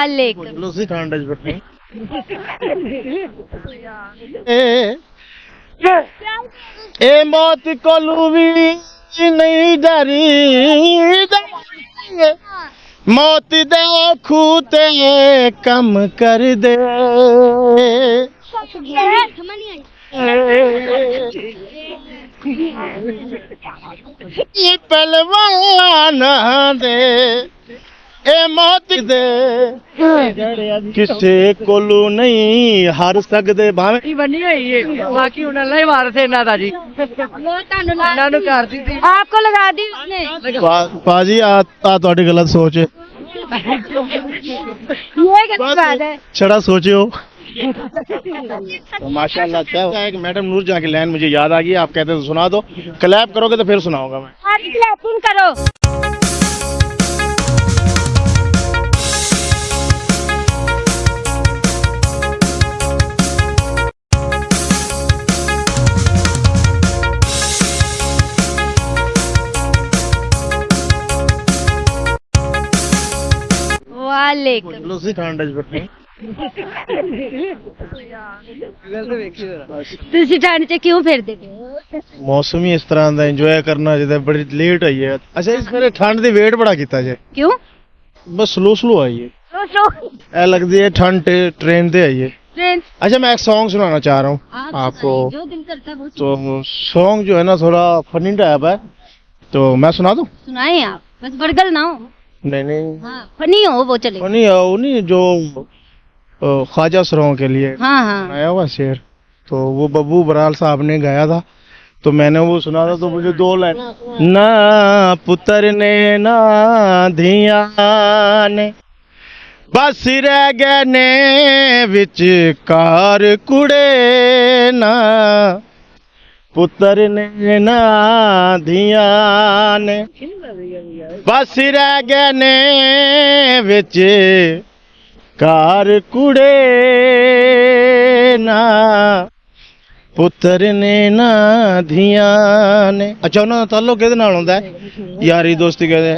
वालेकुम। लूसी ठंड बैठे ए मौत कोलू भी नहीं डरी मौत दे खूते कम कर दे पहलवान दे ए मौत दे किसे कोलू नहीं हार सकदे भावे बनी हुई है बाकी उन्हें नहीं मार थे ना था जी नानू कर दी थी आपको लगा दी उसने। पाजी आ ਤੁਹਾਡੀ गलत सोच है ये गलत बात है। छड़ा सोचे हो तो माशाल्लाह क्या है कि मैडम नूर जहाँ की लाइन मुझे याद आ गई। आप कहते तो सुना दो, क्लैप करोगे तो फिर सुनाऊंगा मैं। आप क्लैपिंग करो। वालेकुम। लूसी ठंड बैठे ਤੁਸੀਂ ਠੰਡ 'ਚ ਕਿਉਂ ਫਿਰਦੇ ਪਏ ਹੋ? मौसम ही इस तरह का इंजॉय करना जिदा बड़ी लेट आई है। अच्छा इस मेरे ठंड दी वेट बड़ा कीता जे क्यों? बस स्लो स्लो आई है स्लो ऐ लगदी है ठंड ट्रेन ते आई है। ट्रेन अच्छा मैं एक सॉन्ग सुनाना चाह रहा हूँ आपको। जो दिल करता है वो तो सॉन्ग जो है ना थोड़ा फनी टाइप है, तो मैं सुना दूं? सुनाए आप, बस बड़गल ना हो। नहीं नहीं हाँ फनी हो वो चले। फनी है वो नहीं जो ख्वाजा सरों के लिए हाँ हाँ आया हुआ शेर, तो वो बब्बू बराल साहब ने गाया था, तो मैंने वो सुना था। तो मुझे दो लाइन ना पुत्र ने ना धिया ने बस रह गए ने विच कार कुड़े ना पुत्र ने ना धिया ने बस रह गए ने विच कार कुड़े ना पुत्र ने ना धिया ने। अच्छा उन्होंने ताल्लुक किहदे नाल हुंदा है? यारी दोस्ती कहते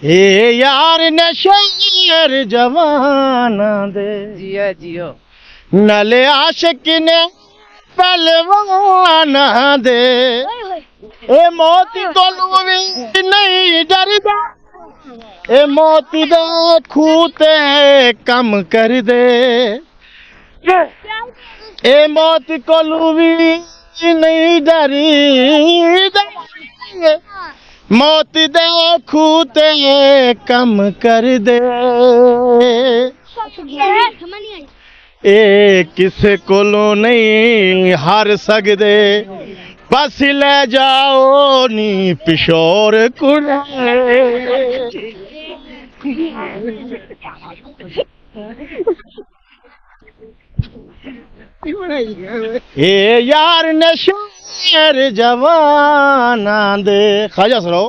हे यार ने शेर जवाना दे जियो जियो नले आशिक ने पहलवान दे ए मौत कोलू भी नहीं डरदा ए मौत दे खूते कम कर दे ए मौत कोलू भी नहीं डरी मौत दे खूते कम कर दे ए किसे कोलो नहीं हार सकदे बस ले जाओ नी पिशोर कुड़े ए यार ने शेर जवाना दे खाजा सरो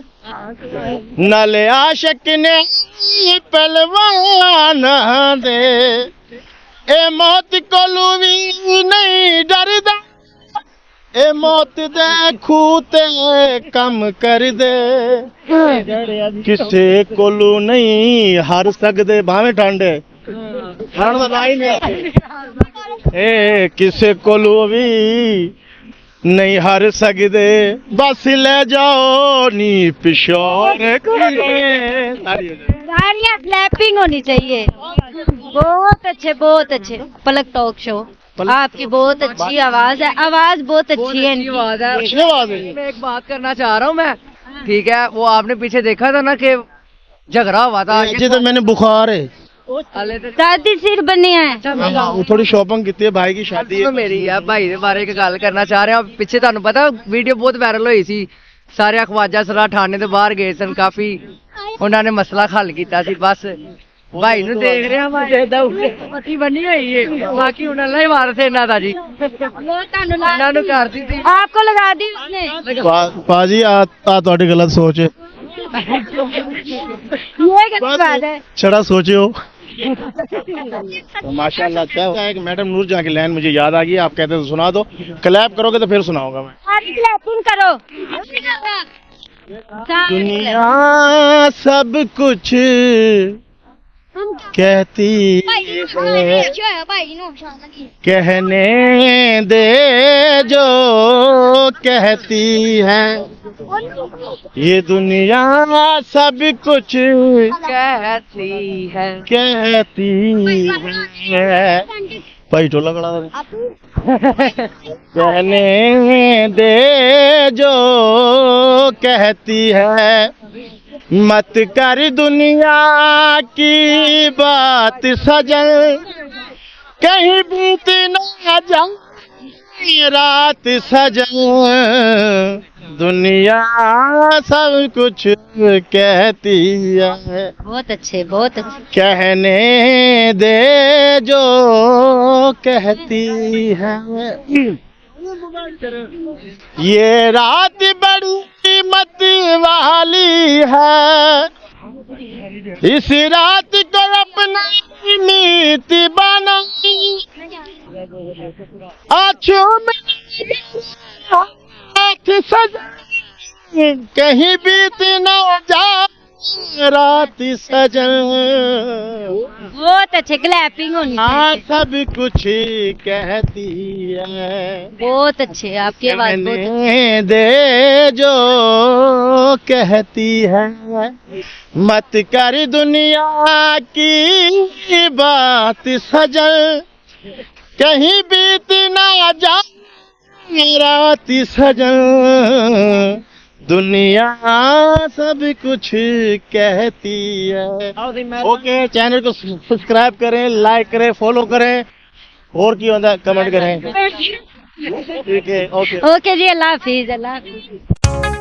नले आशिक ने पहलवान दे ए मौत कोलू भी नहीं डरदा ए मौत दे खूते कम कर दे किसे कोलू नहीं हार सकदे भावे ठंड ठंड दा लाइन ए किसे कोलू भी नहीं हार सकदे बस ले जाओ नी पिशोर सारियां क्लैपिंग होनी चाहिए। बहुत अच्छे पलक टॉक शो। आपकी बहुत अच्छी आवाज है, आवाज बहुत अच्छी है। आवाज है। अच्छी आवाज है। मैं एक बात करना चाह रहा हूँ मैं, ठीक है, वो आपने पीछे देखा था ना कि झगड़ा हुआ था। जी तो मैंने बुखार है दादी सिर बने हैं। वो थोड़ी शॉपिंग की है, भाई की शादी है मेरी है भाई के बारे एक गल करना चाह रहे हैं। पिछे ਤੁਹਾਨੂੰ पता वीडियो बहुत वायरल हुई सी, सारे ख्वाजा सलाह थाने ਦੇ ਬਾਹਰ ਗਏ ਸਨ, ਕਾਫੀ ਉਹਨਾਂ ਨੇ ਮਸਲਾ ਹੱਲ ਕੀਤਾ ਸੀ। ਬਸ ਭਾਈ ਨੂੰ ਦੇਖ ਰਿਹਾ ਮੈਂ ਇਹਦਾ ਪੱਟੀ ਬਣੀ ਹੋਈ ਹੈ ਬਾਕੀ ਉਹਨਾਂ ਨਹੀਂ ਮਾਰ थे ना था जी नानू कर दी थी आपको लगा दी उसने। पाजी आ ਤੁਹਾਡੀ गलत सोच है ये गलत बात है। छड़ा सोचे हो तो माशाल्लाह क्या है कि मैडम नूर जहाँ की लाइन मुझे याद आ गई। आप कहते तो सुना दो, क्लैप करोगे तो फिर सुनाऊंगा मैं। आप क्लैपिंग करो। दुनिया सब कुछ कहती है, कहने दे जो कहती है, ये दुनिया सब कुछ कहती है। कहती है। भाई टोला खड़ा था। कहने दे जो कहती है, मत कर दुनिया की बात सजन, कहीं बीत न जाए रात सजन, दुनिया सब कुछ कहती है। बहुत अच्छे, बहुत अच्छे। कहने दे जो कहती है, ये रात बड़ी मत वाली है, इस रात को अपना मीत बना, आँखों में हाथ सजा, कहीं बीत न जाए रात सजन, बहुत अच्छे, क्लैपिंग होनी हाँ चाहिए। सब कुछ कहती है। बहुत अच्छे, आपकी आवाज बहुत अच्छी। कहने दे जो कहती है, मत कर दुनिया की बात सजन, कहीं बीत ना जाए रात सजन, दुनिया सब कुछ कहती है। ओके, चैनल को सब्सक्राइब करें, लाइक करें, फॉलो करें, और की होता कमेंट करें। ठीक है, ओके। ओके जी, अल्लाह हाफिज, अल्लाह हाफिज।